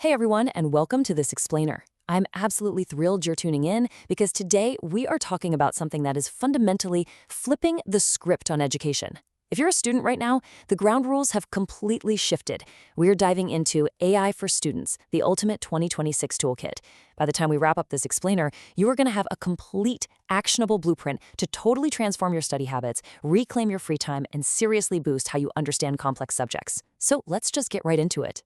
Hey everyone, and welcome to This Explainer. I'm absolutely thrilled you're tuning in because today we are talking about something that is fundamentally flipping the script on education. If you're a student right now, the ground rules have completely shifted. We're diving into AI for Students, the ultimate 2026 toolkit. By the time we wrap up this explainer, you are going to have a complete, actionable blueprint to totally transform your study habits, reclaim your free time, and seriously boost how you understand complex subjects. So let's just get right into it.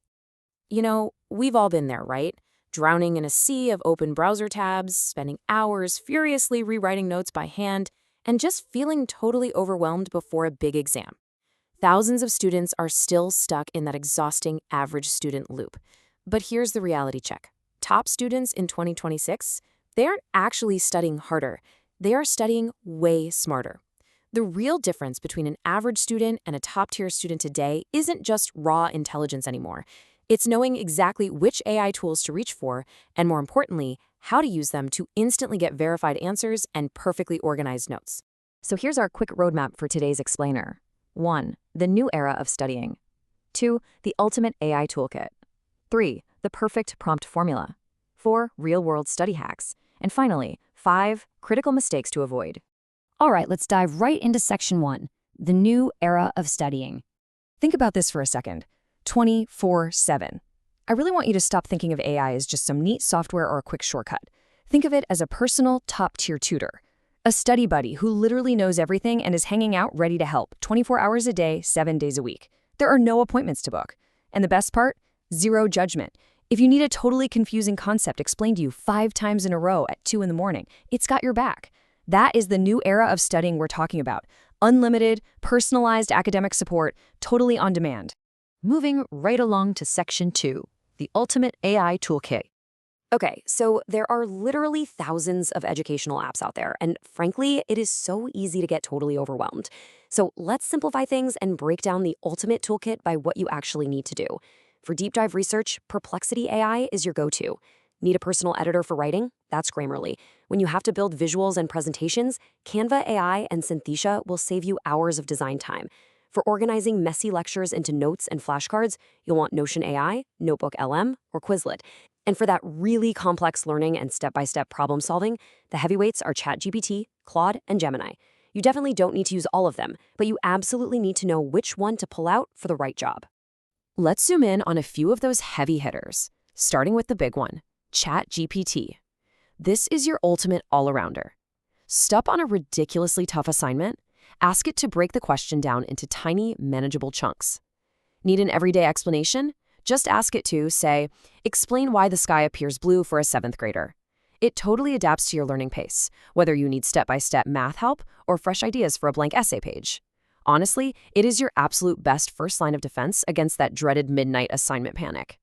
We've all been there, right? Drowning in a sea of open browser tabs, spending hours furiously rewriting notes by hand, and just feeling totally overwhelmed before a big exam. Thousands of students are still stuck in that exhausting average student loop. But here's the reality check. Top students in 2026, they aren't actually studying harder. They are studying way smarter. The real difference between an average student and a top-tier student today isn't just raw intelligence anymore. It's knowing exactly which AI tools to reach for, and more importantly, how to use them to instantly get verified answers and perfectly organized notes. So here's our quick roadmap for today's explainer. 1. The new era of studying. 2. The ultimate AI toolkit. 3. The perfect prompt formula. 4. Real-world study hacks. And finally, 5. Critical mistakes to avoid. All right, let's dive right into section 1, the new era of studying. Think about this for a second. 24/7. I really want you to stop thinking of AI as just some neat software or a quick shortcut. Think of it as a personal, top-tier tutor. A study buddy who literally knows everything and is hanging out ready to help 24 hours a day, 7 days a week. There are no appointments to book. And the best part? Zero judgment. If you need a totally confusing concept explained to you 5 times in a row at 2 in the morning, it's got your back. That is the new era of studying we're talking about. Unlimited, personalized academic support, totally on demand. Moving right along to section 2, the ultimate AI toolkit. Okay, so there are literally thousands of educational apps out there, and frankly, it is so easy to get totally overwhelmed. So let's simplify things and break down the ultimate toolkit by what you actually need to do. For deep dive research, Perplexity AI is your go-to. Need a personal editor for writing? That's Grammarly. When you have to build visuals and presentations, Canva AI and Synthesia will save you hours of design time. For organizing messy lectures into notes and flashcards, you'll want Notion AI, Notebook LM, or Quizlet. And for that really complex learning and step-by-step problem solving, the heavyweights are ChatGPT, Claude, and Gemini. You definitely don't need to use all of them, but you absolutely need to know which one to pull out for the right job. Let's zoom in on a few of those heavy hitters, starting with the big one, ChatGPT. This is your ultimate all-arounder. Stuck on a ridiculously tough assignment? Ask it to break the question down into tiny, manageable chunks. Need an everyday explanation? Just ask it to, say, explain why the sky appears blue for a 7th grader. It totally adapts to your learning pace, whether you need step-by-step math help or fresh ideas for a blank essay page. Honestly, it is your absolute best first line of defense against that dreaded midnight assignment panic.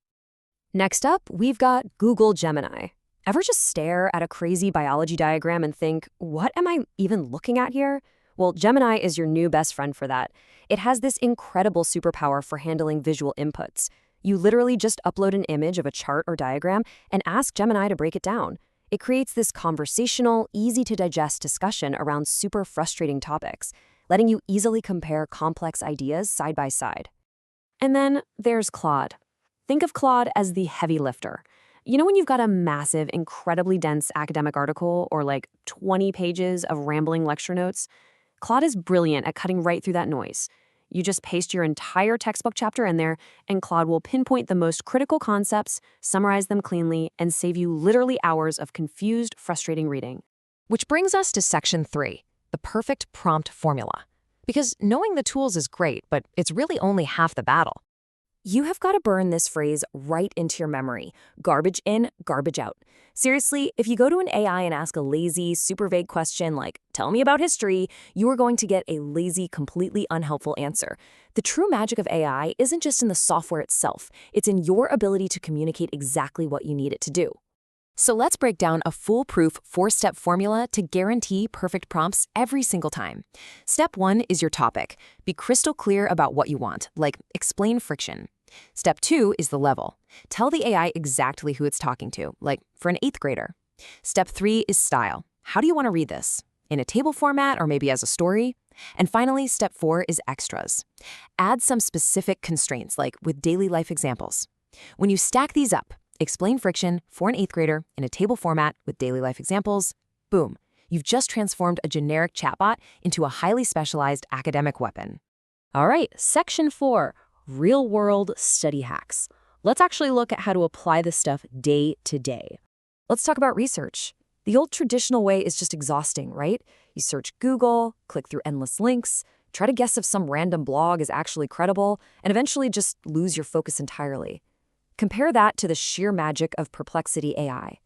Next up, we've got Google Gemini. Ever just stare at a crazy biology diagram and think, what am I even looking at here? Well, Gemini is your new best friend for that. It has this incredible superpower for handling visual inputs. You literally just upload an image of a chart or diagram and ask Gemini to break it down. It creates this conversational, easy-to-digest discussion around super frustrating topics, letting you easily compare complex ideas side by side. And then there's Claude. Think of Claude as the heavy lifter. You know when you've got a massive, incredibly dense academic article or like 20 pages of rambling lecture notes? Claude is brilliant at cutting right through that noise. You just paste your entire textbook chapter in there, and Claude will pinpoint the most critical concepts, summarize them cleanly, and save you literally hours of confused, frustrating reading. Which brings us to section 3, the perfect prompt formula. Because knowing the tools is great, but it's really only half the battle. You have got to burn this phrase right into your memory. Garbage in, garbage out. Seriously, if you go to an AI and ask a lazy, super vague question like, tell me about history, you are going to get a lazy, completely unhelpful answer. The true magic of AI isn't just in the software itself. It's in your ability to communicate exactly what you need it to do. So let's break down a foolproof 4-step formula to guarantee perfect prompts every single time. Step 1 is your topic. Be crystal clear about what you want, like explain friction. Step 2 is the level. Tell the AI exactly who it's talking to, like for an 8th grader. Step 3 is style. How do you want to read this? In a table format or maybe as a story? And finally, step 4 is extras. Add some specific constraints, like with daily life examples. When you stack these up, Explain friction for an 8th grader in a table format with daily life examples. Boom. You've just transformed a generic chatbot into a highly specialized academic weapon. All right, section 4, real-world study hacks. Let's actually look at how to apply this stuff day to day. Let's talk about research. The old traditional way is just exhausting, right? You search Google, click through endless links, try to guess if some random blog is actually credible, and eventually just lose your focus entirely. Compare that to the sheer magic of Perplexity AI.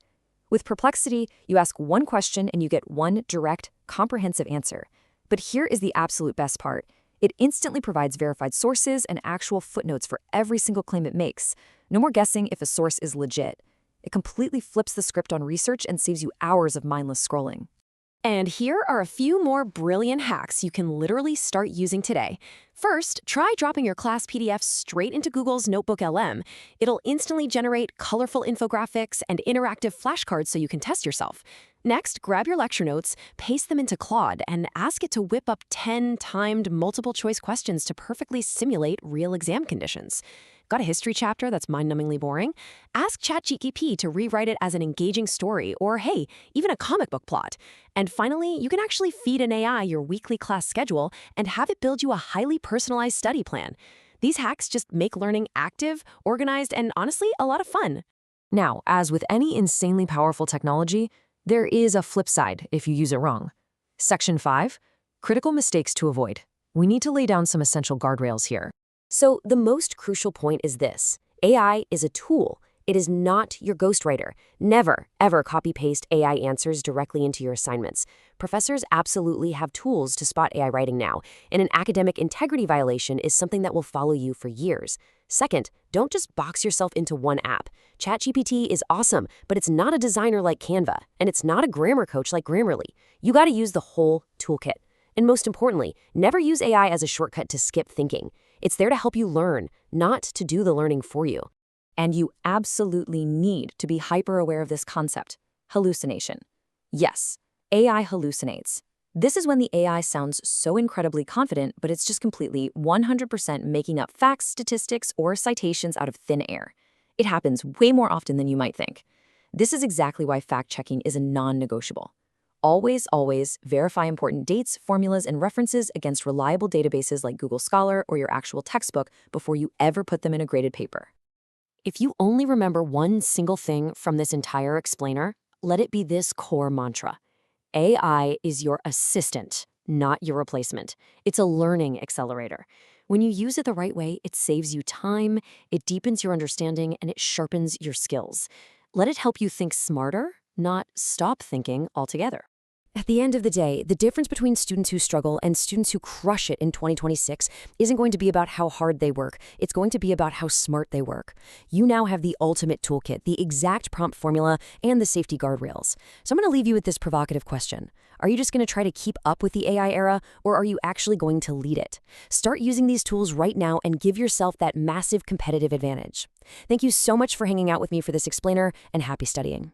With Perplexity, you ask one question and you get one direct, comprehensive answer. But here is the absolute best part. It instantly provides verified sources and actual footnotes for every single claim it makes. No more guessing if a source is legit. It completely flips the script on research and saves you hours of mindless scrolling. And here are a few more brilliant hacks you can literally start using today. First, try dropping your class PDFs straight into Google's Notebook LM. It'll instantly generate colorful infographics and interactive flashcards so you can test yourself. Next, grab your lecture notes, paste them into Claude, and ask it to whip up 10 timed multiple-choice questions to perfectly simulate real exam conditions. Got a history chapter that's mind-numbingly boring? Ask ChatGPT to rewrite it as an engaging story, or hey, even a comic book plot. And finally, you can actually feed an AI your weekly class schedule and have it build you a highly personalized study plan. These hacks just make learning active, organized, and honestly, a lot of fun. Now, as with any insanely powerful technology, there is a flip side if you use it wrong. Section 5, critical mistakes to avoid. We need to lay down some essential guardrails here. So the most crucial point is this. AI is a tool. It is not your ghostwriter. Never, ever copy-paste AI answers directly into your assignments. Professors absolutely have tools to spot AI writing now, and an academic integrity violation is something that will follow you for years. Second, don't just box yourself into one app. ChatGPT is awesome, but it's not a designer like Canva, and it's not a grammar coach like Grammarly. You got to use the whole toolkit. And most importantly, never use AI as a shortcut to skip thinking. It's there to help you learn, not to do the learning for you. And you absolutely need to be hyper-aware of this concept, hallucination. Yes, AI hallucinates. This is when the AI sounds so incredibly confident, but it's just completely 100% making up facts, statistics, or citations out of thin air. It happens way more often than you might think. This is exactly why fact-checking is a non-negotiable. Always verify important dates, formulas, and references against reliable databases like Google Scholar or your actual textbook before you ever put them in a graded paper. If you only remember one single thing from this entire explainer, let it be this core mantra. AI is your assistant, not your replacement. It's a learning accelerator. When you use it the right way, it saves you time, it deepens your understanding, and it sharpens your skills. Let it help you think smarter, not stop thinking altogether. At the end of the day, the difference between students who struggle and students who crush it in 2026 isn't going to be about how hard they work. It's going to be about how smart they work. You now have the ultimate toolkit, the exact prompt formula, and the safety guardrails. So I'm going to leave you with this provocative question. Are you just going to try to keep up with the AI era, or are you actually going to lead it? Start using these tools right now and give yourself that massive competitive advantage. Thank you so much for hanging out with me for this explainer, and happy studying.